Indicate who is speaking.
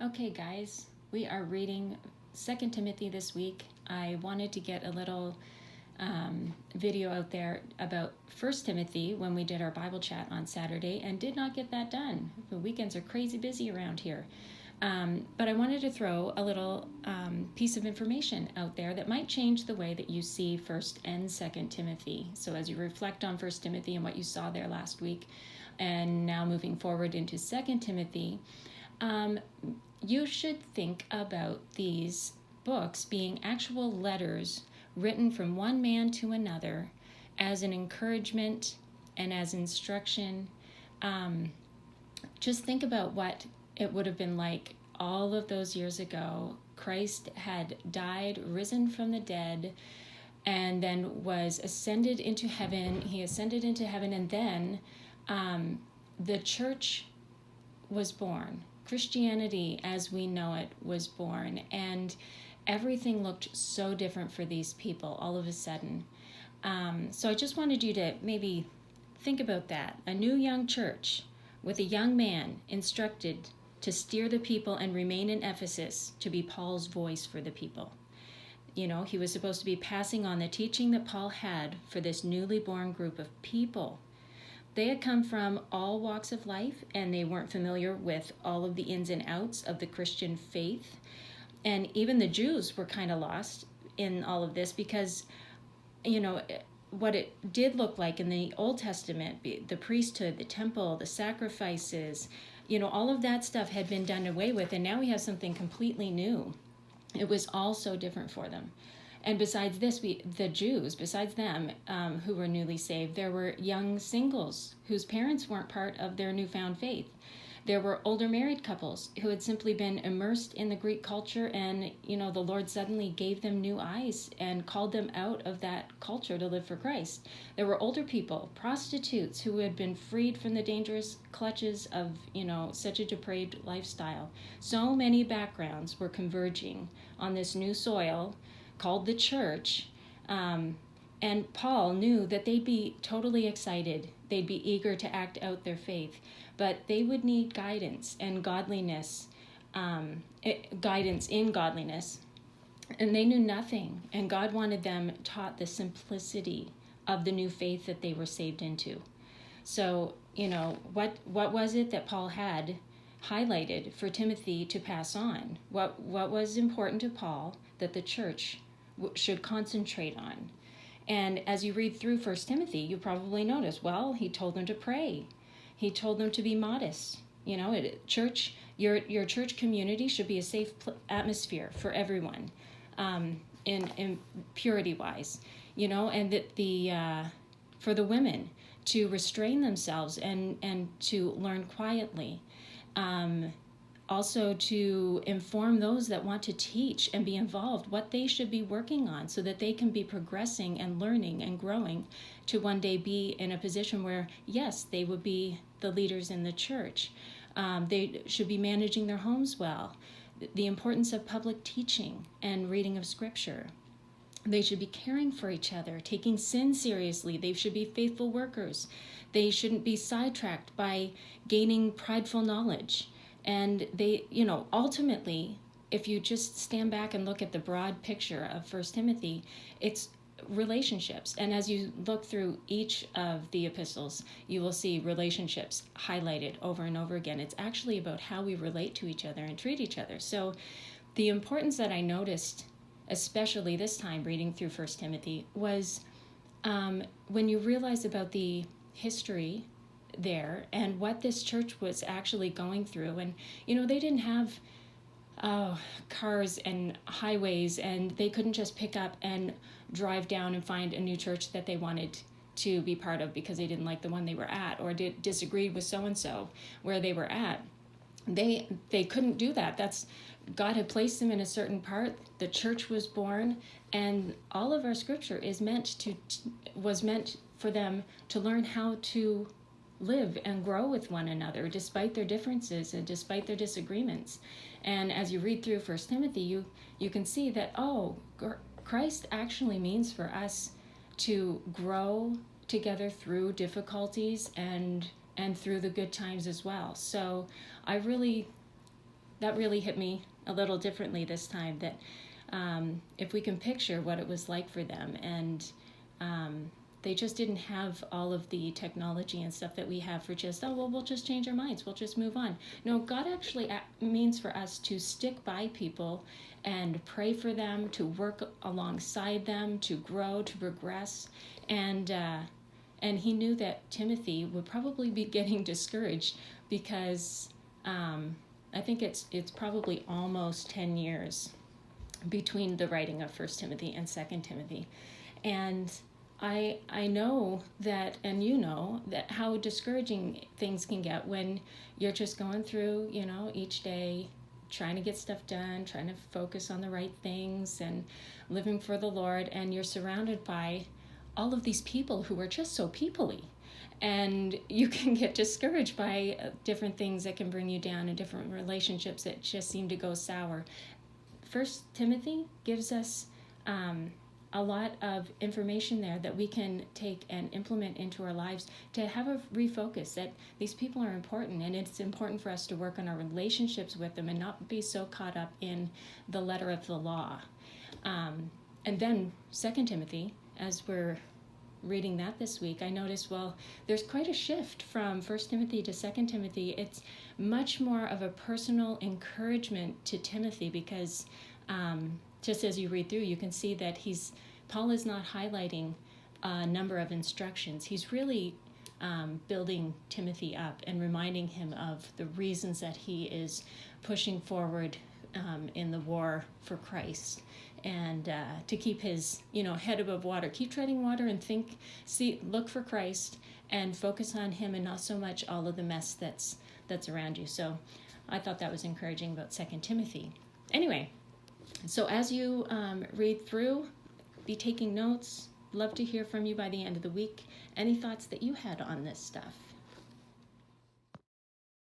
Speaker 1: Okay, guys, we are reading 2 Timothy this week. I wanted to get a little video out there about 1 Timothy when we did our Bible chat on Saturday and did not get that done. The weekends are crazy busy around here. But I wanted to throw a little piece of information out there that might change the way that you see 1 and 2 Timothy. So as you reflect on 1 Timothy and what you saw there last week, and now moving forward into 2 Timothy, you should think about these books being actual letters written from one man to another as an encouragement and as instruction. Just think about what it would have been like all of those years ago. Christ had died, risen from the dead, and then was ascended into heaven. He ascended into heaven, and then the church was born. Christianity as we know it was born, and everything looked so different for these people all of a sudden. So I just wanted you to maybe think about that. A new young church with a young man instructed to steer the people and remain in Ephesus to be Paul's voice for the people. You know, he was supposed to be passing on the teaching that Paul had for this newly born group of people. They had come from all walks of life, and they weren't familiar with all of the ins and outs of the Christian faith. And even the Jews were kind of lost in all of this because, you know, what it did look like in the Old Testament, the priesthood, the temple, the sacrifices, you know, all of that stuff had been done away with, and now we have something completely new. It was all so different for them. And besides this, the Jews, besides them, who were newly saved, there were young singles whose parents weren't part of their newfound faith. There were older married couples who had simply been immersed in the Greek culture, and, you know, the Lord suddenly gave them new eyes and called them out of that culture to live for Christ. There were older people, prostitutes, who had been freed from the dangerous clutches of, you know, such a depraved lifestyle. So many backgrounds were converging on this new soil called the church, and Paul knew that they'd be totally excited. They'd be eager to act out their faith, but they would need guidance and godliness, guidance in godliness, and they knew nothing. And God wanted them taught the simplicity of the new faith that they were saved into. So, you know, what was it that Paul had highlighted for Timothy to pass on? What was important to Paul that the church should concentrate on? And as you read through 1 Timothy, you probably notice, well, he told them to pray. He told them to be modest. You know, church, your church community should be a safe atmosphere for everyone, in purity-wise. You know, and that for the women to restrain themselves and to learn quietly. Also to inform those that want to teach and be involved what they should be working on so that they can be progressing and learning and growing to one day be in a position where, yes, they would be the leaders in the church. They should be managing their homes well. The importance of public teaching and reading of scripture. They should be caring for each other, taking sin seriously. They should be faithful workers. They shouldn't be sidetracked by gaining prideful knowledge. And they, you know, ultimately, if you just stand back and look at the broad picture of 1 Timothy, it's relationships. And as you look through each of the epistles, you will see relationships highlighted over and over again. It's actually about how we relate to each other and treat each other. So the importance that I noticed, especially this time reading through 1 Timothy, was when you realize about the history there and what this church was actually going through. And, you know, they didn't have cars and highways, and they couldn't just pick up and drive down and find a new church that they wanted to be part of because they didn't like the one they were at or disagreed with so-and-so where they were at. They couldn't do that. God had placed them in a certain part. The church was born, and all of our scripture was meant for them to learn how to live and grow with one another despite their differences and despite their disagreements. And as you read through 1 Timothy, you can see that, Christ actually means for us to grow together through difficulties and through the good times as well. So I really that really hit me a little differently this time, that if we can picture what it was like for them, and they just didn't have all of the technology and stuff that we have for just, oh, well, we'll just change our minds, we'll just move on. No, God actually means for us to stick by people and pray for them, to work alongside them, to grow, to progress. And he knew that Timothy would probably be getting discouraged, because I think it's probably almost 10 years between the writing of First Timothy and Second Timothy. And I know that, and you know, that how discouraging things can get when you're just going through, each day, trying to get stuff done, trying to focus on the right things and living for the Lord, and you're surrounded by all of these people who are just so people-y. And you can get discouraged by different things that can bring you down, and different relationships that just seem to go sour. First Timothy gives us a lot of information there that we can take and implement into our lives to have a refocus that these people are important, and it's important for us to work on our relationships with them and not be so caught up in the letter of the law. And then Second Timothy, as we're reading that this week, I noticed, well, there's quite a shift from First Timothy to Second Timothy. It's much more of a personal encouragement to Timothy, because just as you read through, you can see that Paul is not highlighting a number of instructions. He's really building Timothy up and reminding him of the reasons that he is pushing forward in the war for Christ, and to keep his head above water, keep treading water, and look for Christ and focus on him, and not so much all of the mess that's around you. So I thought that was encouraging about Second Timothy. Anyway, so as you read through, be taking notes. Love to hear from you by the end of the week. Any thoughts that you had on this stuff?